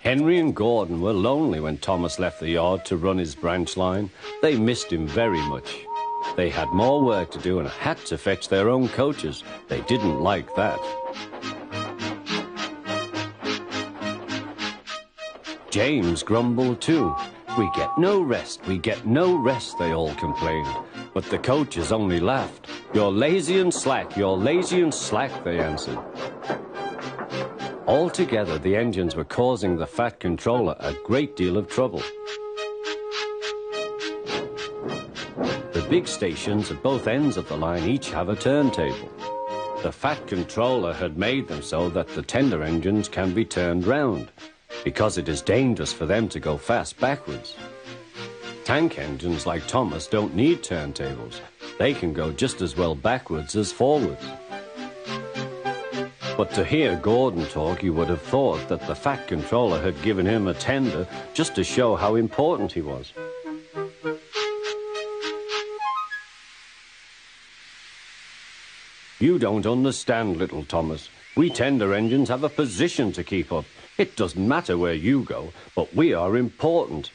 Henry and Gordon were lonely when Thomas left the yard to run his branch line. They missed him very much. They had more work to do and had to fetch their own coaches. They didn't like that. James grumbled too. "We get no rest, we get no rest," they all complained. But the coaches only laughed. "You're lazy and slack, you're lazy and slack," they answered. Altogether, the engines were causing the Fat Controller a great deal of trouble. The big stations at both ends of the line each have a turntable. The Fat Controller had made them so that the tender engines can be turned round, because it is dangerous for them to go fast backwards. Tank engines like Thomas don't need turntables. They can go just as well backwards as forwards. But to hear Gordon talk, you would have thought that the Fat Controller had given him a tender just to show how important he was. "You don't understand, little Thomas. We tender engines have a position to keep up. It doesn't matter where you go, but we are important.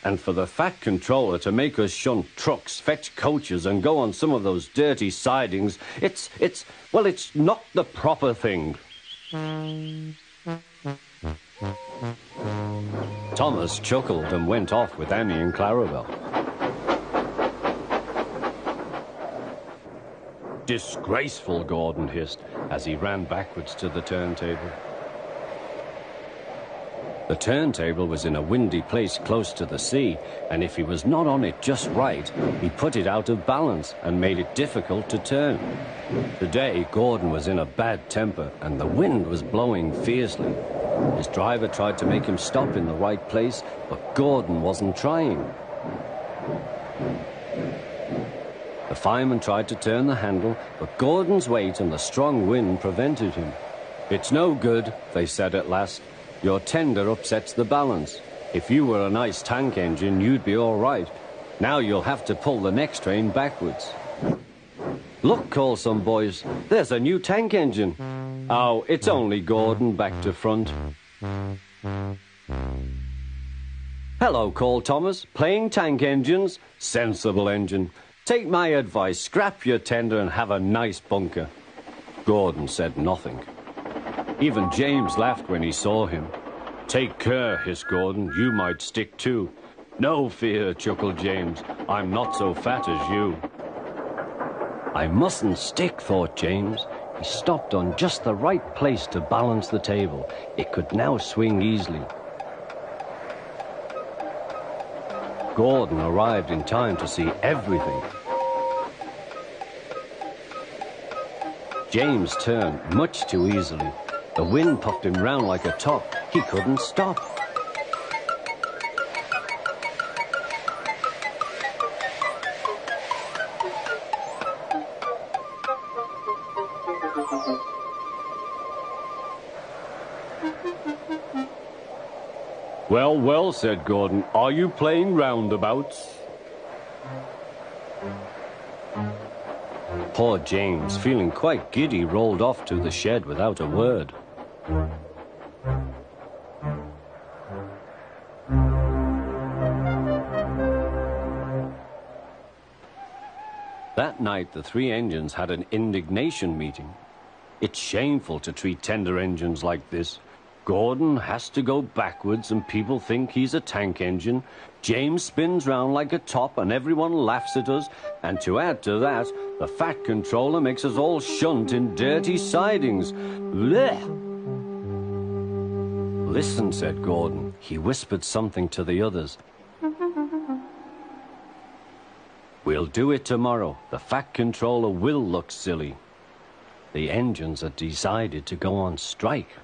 And for the Fat Controller to make us shunt trucks, fetch coaches, and go on some of those dirty sidings, it's not the proper thing." Thomas chuckled and went off with Annie and Clarabelle. "Disgraceful," Gordon hissed as he ran backwards to the turntable. The turntable was in a windy place close to the sea, and if he was not on it just right, he put it out of balance and made it difficult to turn. Today, Gordon was in a bad temper, and the wind was blowing fiercely. His driver tried to make him stop in the right place, but Gordon wasn't trying. The fireman tried to turn the handle, but Gordon's weight and the strong wind prevented him. "It's no good," they said at last. "Your tender upsets the balance. If you were a nice tank engine, you'd be all right. Now you'll have to pull the next train backwards." "Look," called some boys, "there's a new tank engine." "Oh, it's only Gordon back to front." "Hello," called Thomas, "playing tank engines? Sensible engine. Take my advice, scrap your tender and have a nice bunker." Gordon said nothing. Even James laughed when he saw him. "Take care," hissed Gordon, "you might stick too." "No fear," chuckled James, "I'm not so fat as you." "I mustn't stick," thought James. He stopped on just the right place to balance the table. It could now swing easily. Gordon arrived in time to see everything. James turned much too easily. The wind puffed him round like a top. He couldn't stop. "Well, well," said Gordon, "are you playing roundabouts?" Poor James, feeling quite giddy, rolled off to the shed without a word. That night, the three engines had an indignation meeting. "It's shameful to treat tender engines like this. Gordon has to go backwards and people think he's a tank engine. James spins round like a top and everyone laughs at us. And to add to that, the Fat Controller makes us all shunt in dirty sidings. Blech!" "Listen," said Gordon. He whispered something to the others. "We'll do it tomorrow. The Fat Controller will look silly. The engines are decided to go on strike."